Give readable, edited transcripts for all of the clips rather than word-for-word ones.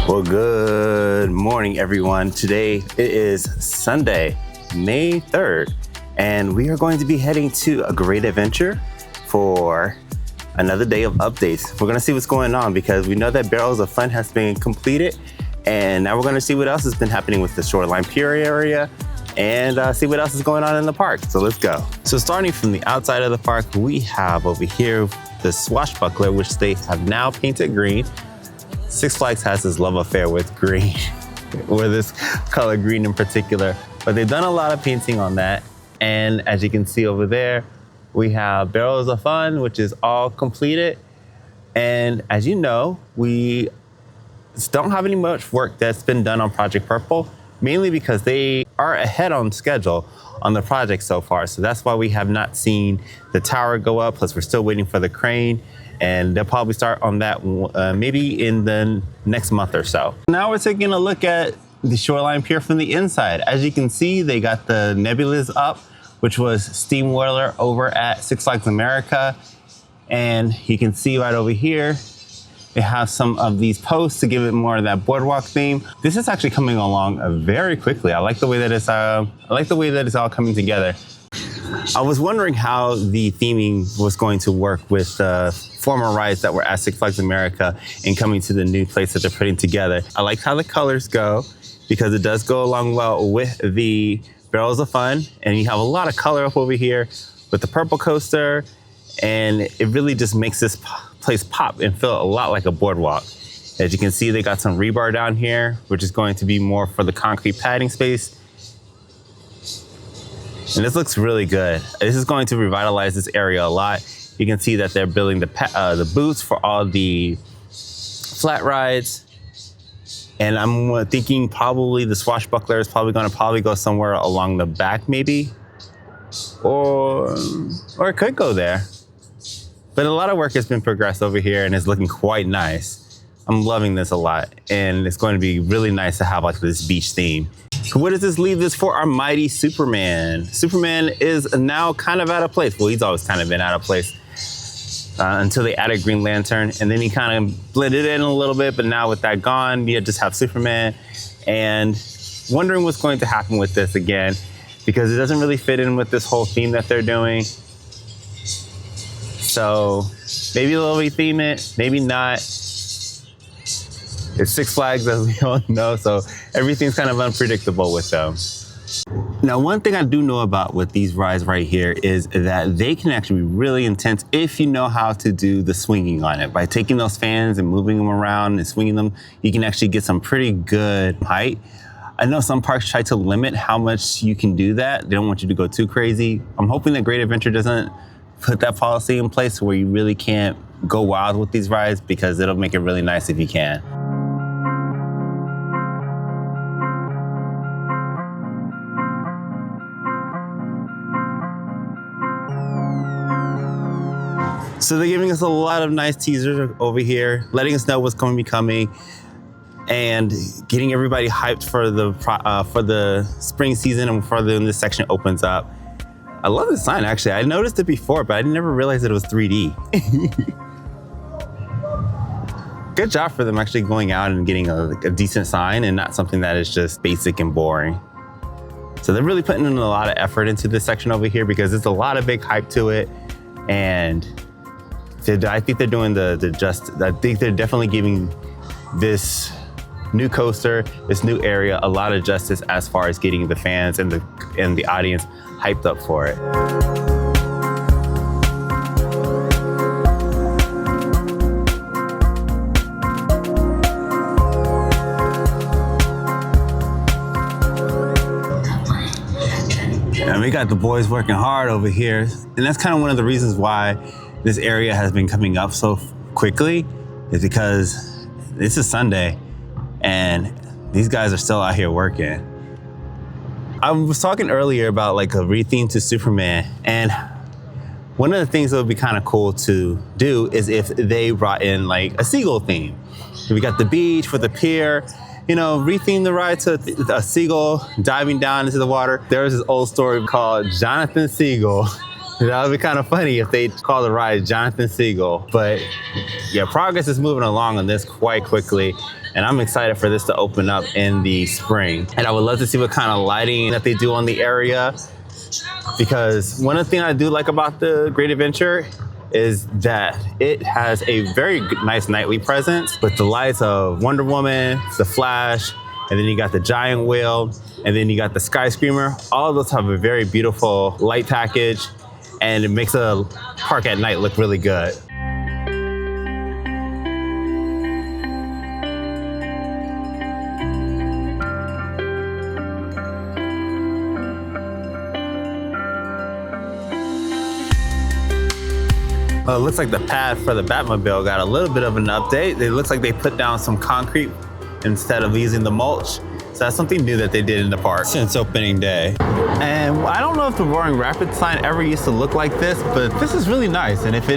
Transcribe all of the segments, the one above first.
Well, good morning, everyone. Today it is Sunday, May 3rd, and we are going to be heading to a great adventure for another day of updates. We're going to see what's going on because we know that Barrels of Fun has been completed, and now we're going to see what else has been happening with the Shoreline Pier area and see what else is going on in the park. So let's go. So starting from the outside of the park, we have over here the Swashbuckler, which they have now painted green. Six Flags has this love affair with green, or this color green in particular, but they've done a lot of painting on that. And as you can see over there, we have Barrels of Fun, which is all completed. And as you know, we don't have any much work that's been done on Project Purple, mainly because they are ahead on schedule on the project so far. So that's why we have not seen the tower go up, plus we're still waiting for the crane. And they'll probably start on that maybe in the next month or so. Now we're taking a look at the Shoreline Pier from the inside. As you can see, they got the nebulas up, which was Steam Whirler over at Six Flags America. And you can see right over here, they have some of these posts to give it more of that boardwalk theme. This is actually coming along very quickly. I like the way that it's all coming together. I was wondering how the theming was going to work with the former rides that were at Six Flags America and coming to the new place that they're putting together. I like how the colors go because it does go along well with the Barrels of Fun. And you have a lot of color up over here with the purple coaster. And it really just makes this place pop and feel a lot like a boardwalk. As you can see, they got some rebar down here, which is going to be more for the concrete padding space. And this looks really good. This is going to revitalize this area a lot. You can see that they're building the booths for all the flat rides. And I'm thinking probably the Swashbuckler is probably going to go somewhere along the back maybe. Or it could go there. But a lot of work has been progressed over here and it's looking quite nice. I'm loving this a lot. And it's going to be really nice to have like this beach theme. So what does this leave this for our mighty Superman? Superman is now kind of out of place. Well, he's always kind of been out of place until they added Green Lantern. And then he kind of blended in a little bit. But now with that gone, you just have Superman. And wondering what's going to happen with this again, because it doesn't really fit in with this whole theme that they're doing. So maybe they'll retheme it, maybe not. It's Six Flags, as we all know, so everything's kind of unpredictable with them. Now, one thing I do know about with these rides right here is that they can actually be really intense if you know how to do the swinging on it. By taking those fans and moving them around and swinging them, you can actually get some pretty good height. I know some parks try to limit how much you can do that. They don't want you to go too crazy. I'm hoping that Great Adventure doesn't put that policy in place where you really can't go wild with these rides, because it'll make it really nice if you can. So they're giving us a lot of nice teasers over here, letting us know what's going to be coming and getting everybody hyped for the spring season and further when this section opens up. I love this sign, actually. I noticed it before, but I never realized that it was 3D. Good job for them actually going out and getting a decent sign and not something that is just basic and boring. So they're really putting in a lot of effort into this section over here because there's a lot of big hype to it. And I think they're doing I think they're definitely giving this new coaster, this new area, a lot of justice as far as getting the fans and the audience hyped up for it. And we got the boys working hard over here. And that's kind of one of the reasons why this area has been coming up so quickly, is because this is Sunday and these guys are still out here working. I was talking earlier about like a retheme to Superman, and one of the things that would be kind of cool to do is if they brought in like a seagull theme. We got the beach for the pier, retheme the ride to a seagull diving down into the water. There's this old story called Jonathan Seagull That would be kind of funny if they call the ride Jonathan Siegel. But yeah, progress is moving along on this quite quickly. And I'm excited for this to open up in the spring. And I would love to see what kind of lighting that they do on the area. Because one of the things I do like about the Great Adventure is that it has a very nice nightly presence with the lights of Wonder Woman, the Flash, and then you got the giant wheel, and then you got the Sky Screamer. All of those have a very beautiful light package, and it makes a park at night look really good. It looks like the path for the Batmobile got a little bit of an update. It looks like they put down some concrete instead of using the mulch. So that's something new that they did in the park since opening day. And I don't know if the Roaring Rapids sign ever used to look like this, but this is really nice. And if it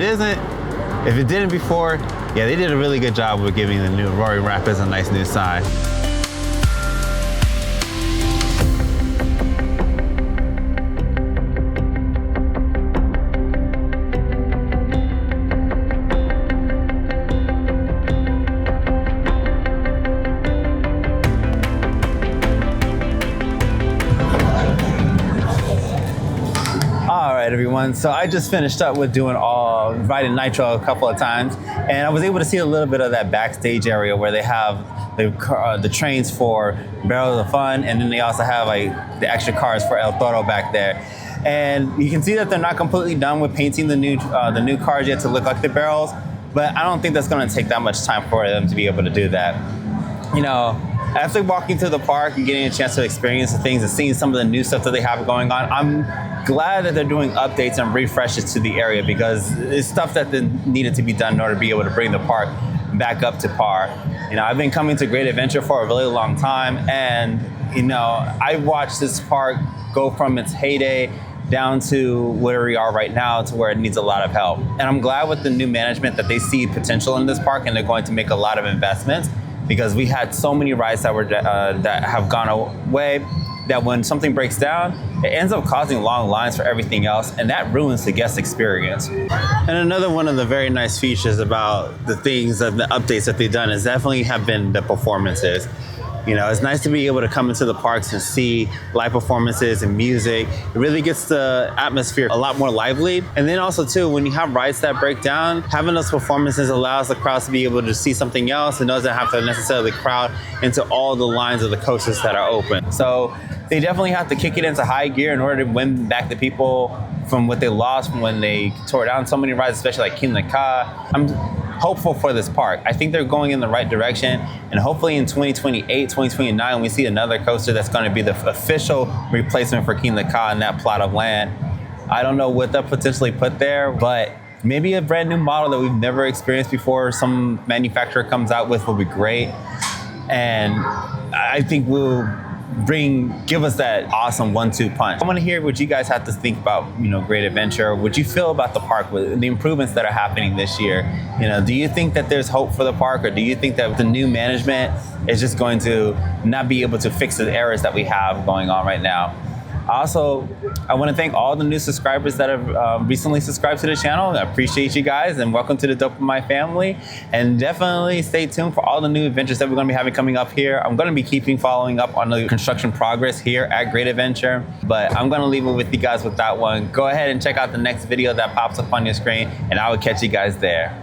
didn't before, yeah, they did a really good job with giving the new Roaring Rapids a nice new sign. Everyone, so I just finished up with riding Nitro a couple of times, and I was able to see a little bit of that backstage area where they have the trains for Barrels of Fun, and then they also have like the extra cars for El Toro back there. And you can see that they're not completely done with painting the new cars yet to look like the barrels, but I don't think that's going to take that much time for them to be able to do that. You know, after walking through the park and getting a chance to experience the things and seeing some of the new stuff that they have going on, I'm glad that they're doing updates and refreshes to the area, because it's stuff that needed to be done in order to be able to bring the park back up to par. You know, I've been coming to Great Adventure for a really long time, and you know, I watched this park go from its heyday down to where we are right now to where it needs a lot of help. And I'm glad with the new management that they see potential in this park and they're going to make a lot of investments, because we had so many rides that have gone away that when something breaks down, it ends up causing long lines for everything else, and that ruins the guest experience. And another one of the very nice features about the things and the updates that they've done is definitely have been the performances. You know, it's nice to be able to come into the parks and see live performances and music. It really gets the atmosphere a lot more lively. And then also too, when you have rides that break down, having those performances allows the crowds to be able to see something else and doesn't have to necessarily crowd into all the lines of the coasters that are open. So they definitely have to kick it into high gear in order to win back the people from what they lost from when they tore down so many rides, especially like Kingda Ka. I'm hopeful for this park. I think they're going in the right direction, and hopefully in 2028, 2029, we see another coaster that's going to be the official replacement for Kingda Ka in that plot of land. I don't know what they'll potentially put there, but maybe a brand new model that we've never experienced before some manufacturer comes out with will be great. And I think will give us that awesome 1-2 punch. I want to hear what you guys have to think about, you know, Great Adventure. What you feel about the park with the improvements that are happening this year. You know, do you think that there's hope for the park, or do you think that the new management is just going to not be able to fix the errors that we have going on right now? Also, I want to thank all the new subscribers that have recently subscribed to the channel. I appreciate you guys, and welcome to the Dopamine family. And definitely stay tuned for all the new adventures that we're going to be having coming up here. I'm going to be following up on the construction progress here at Great Adventure, but I'm going to leave it with you guys with that one. Go ahead and check out the next video that pops up on your screen, and I will catch you guys there.